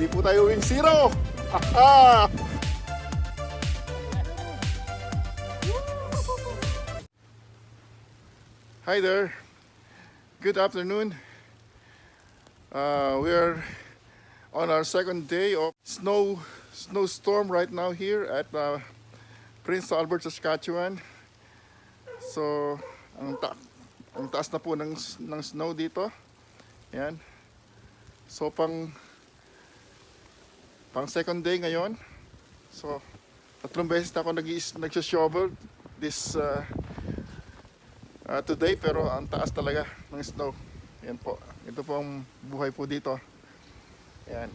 Hindi po tayo wing zero. Aha! Hi there. Good afternoon. We are on our second day of snowstorm right now here at Prince Albert, Saskatchewan. So, ang taas na po ng snow dito. Yan. So, pang second day ngayon. So, 3 beses na ako nag-shovel this today, pero ang taas talaga ng snow. Yan po. Ito po ang buhay po dito. Yan.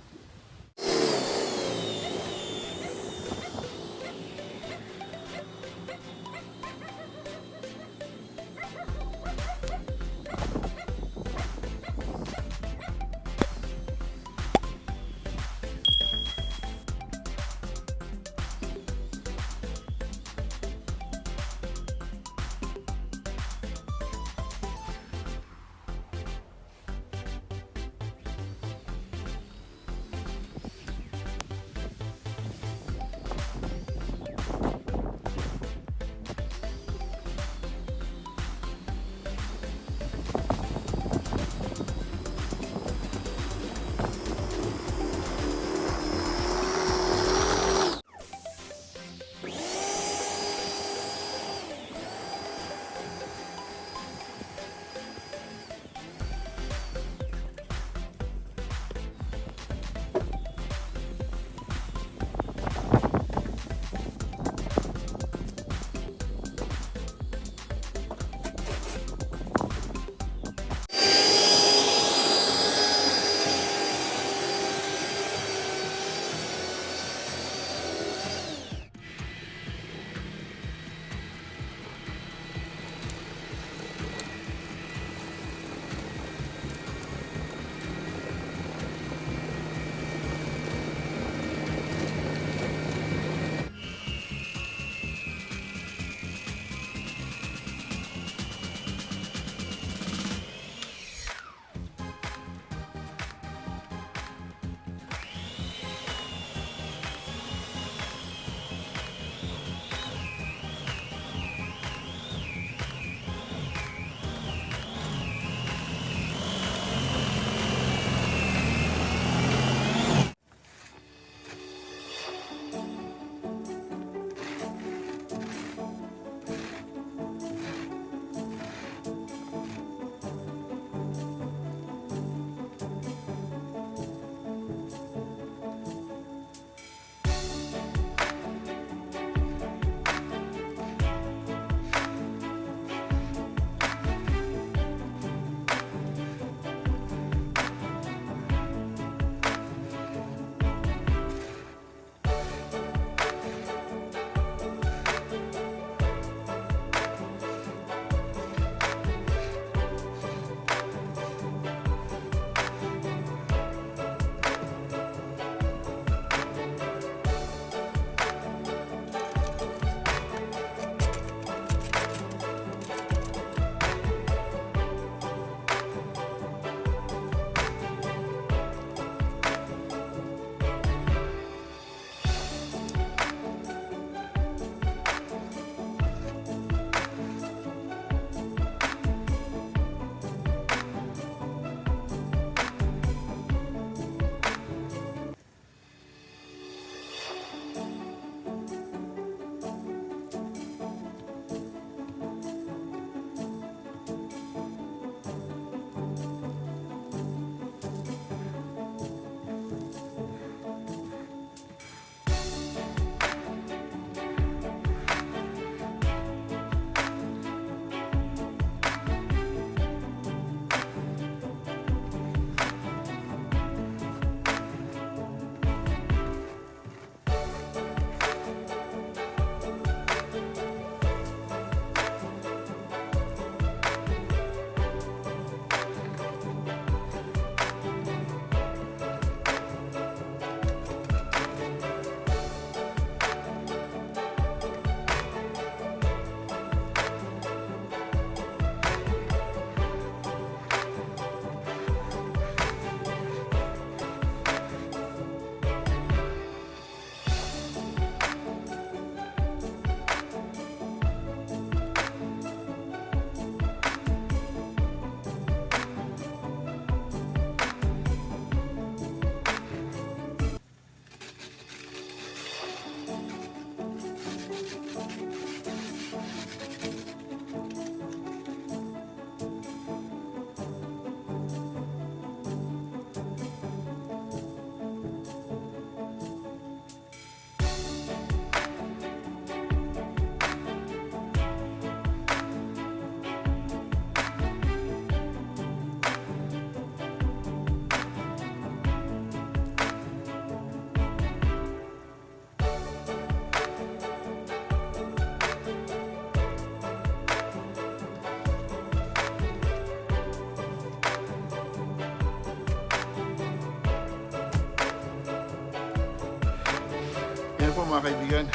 mga kaibigan,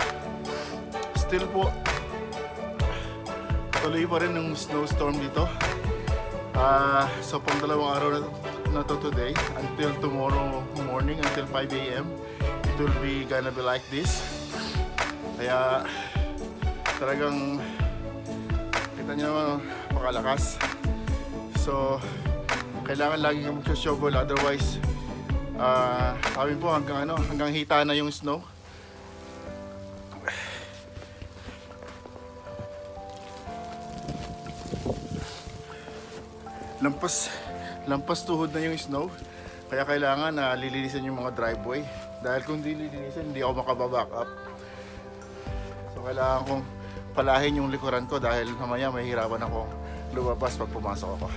still po tuloy pa rin ng snowstorm dito. So pang 2 araw na to today until tomorrow morning, until 5 a.m. it will be gonna be like this. Kaya talagang kita nyo naman, makalakas. So kailangan lagi kang magsashovel, otherwise kami po hanggang hita na yung snow. Lampas tuhod na yung snow, kaya kailangan na lilinisin yung mga driveway, dahil kung di lilinisin hindi ako makababack up. So kailangan kong palahin yung likuran ko dahil mamaya mahihirapan ako lumabas pag pumasok ako.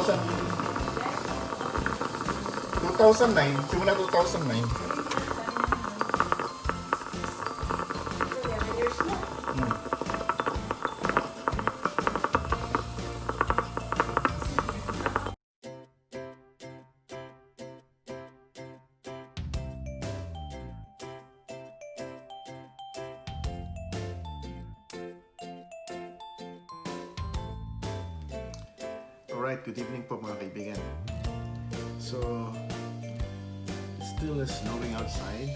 Sabi, sobrang 2009, simula 2009. Alright, good evening po mga kaibigan. So, it's still snowing outside.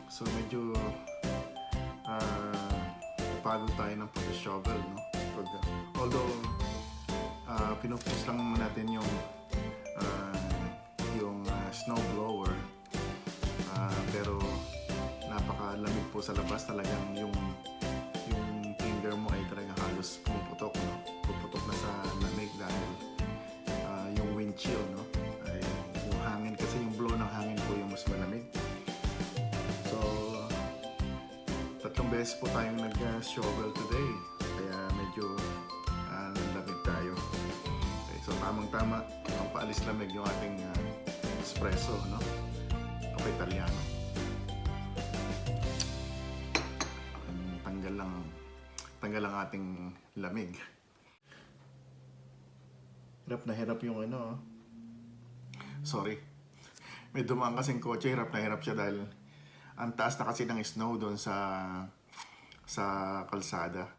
So, medyo pagod tayo ng pag-shovel, no? Although, pinupush lang naman natin yung snow blower. Pero, napakalamig po sa labas. Talagang yung finger mo ay talagang halos pumuputok, no? Puputok na sa lamig dahil yung wind chill, no? Ay, yung hangin, kasi yung blow ng hangin po yung mas malamig. So 3 beses po tayong nag-shovel today, kaya medyo lamig tayo. Okay, so tamang-tama ang paalis lamig yung ating espresso, no? Caffe Italiano. Tanggal ang ating lamig. Hirap na hirap yung sorry, may dumaan kasing kotse, hirap na hirap siya dahil ang taas na kasi ng snow doon sa kalsada.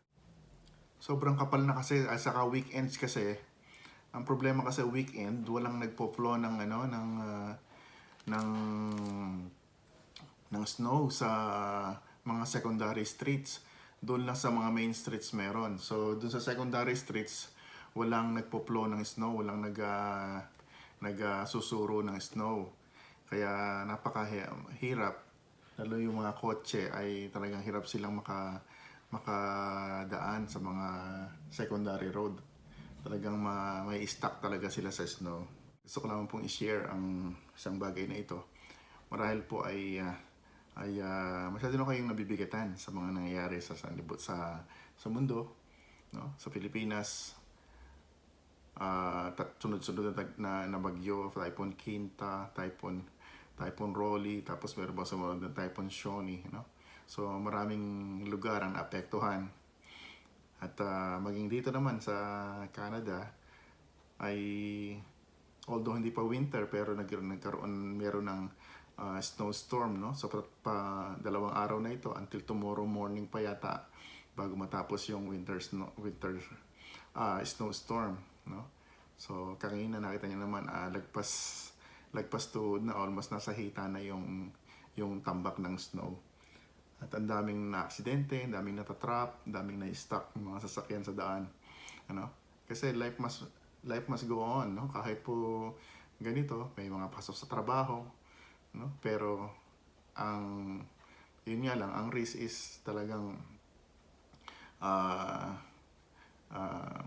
Sobrang kapal na kasi, saka weekends kasi. Ang problema kasi weekend, walang nagpo-flow ng snow sa mga secondary streets. Doon lang sa mga main streets meron. So doon sa secondary streets, walang nagpo-flow ng snow, walang nagsusuro ng snow. Kaya napakahirap. Lalo yung mga kotse ay talagang hirap silang makadaan sa mga secondary road. Talagang may stuck talaga sila sa snow. Gusto ko naman pong i-share ang isang bagay na ito. Marahil po ay masyado na kayong nabibigatan sa mga nangyayari sa sanlibot sa mundo, no? Sa Pilipinas, sunod-sunod na bagyo, Typhoon Quinta, Typhoon Rolly, tapos meron ba sumunod na Typhoon Shoni, no? So maraming lugar ang naapektuhan. At maging dito naman sa Canada ay although hindi pa winter, pero meron ng snowstorm, no? So pa 2 araw na ito until tomorrow morning pa yata bago matapos yung winter snowstorm, no? So kanina nakita niyo naman lagpas tuhod na, almost nasa hita na yung tambak ng snow. At ang daming na-aksidente, ang daming natatrap, ang daming na-stuck ng mga sasakyan sa daan. Ano? Kasi life must go on, no? Kahit po ganito, may mga pasok sa trabaho, no? Pero yun nga lang, ang risk is talagang uh, uh,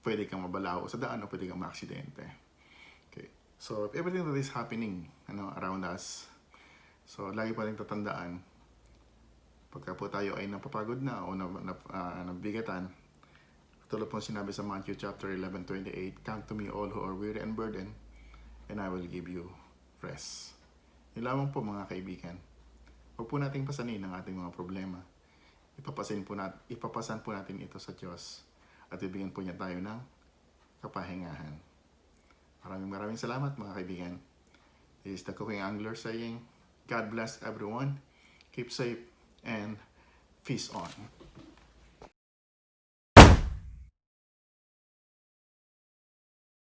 pwede kang mabalao sa daan o pwede kang maaksidente. Okay. So, everything that is happening around us, so lagi pa rin tatandaan, pagka po tayo ay napapagod na o nabigatan, tulad po sinabi sa Matthew chapter 11:28, "Come to me all who are weary and burdened, and I will give you rest." Yun lamang po mga kaibigan. Huwag po nating pasanin ang ating mga problema. Ipapasan po natin ito sa Diyos at ibigyan po niya tayo ng kapahingahan. Maraming salamat mga kaibigan. This is the Cooking Angler saying, God bless everyone, keep safe, and peace on.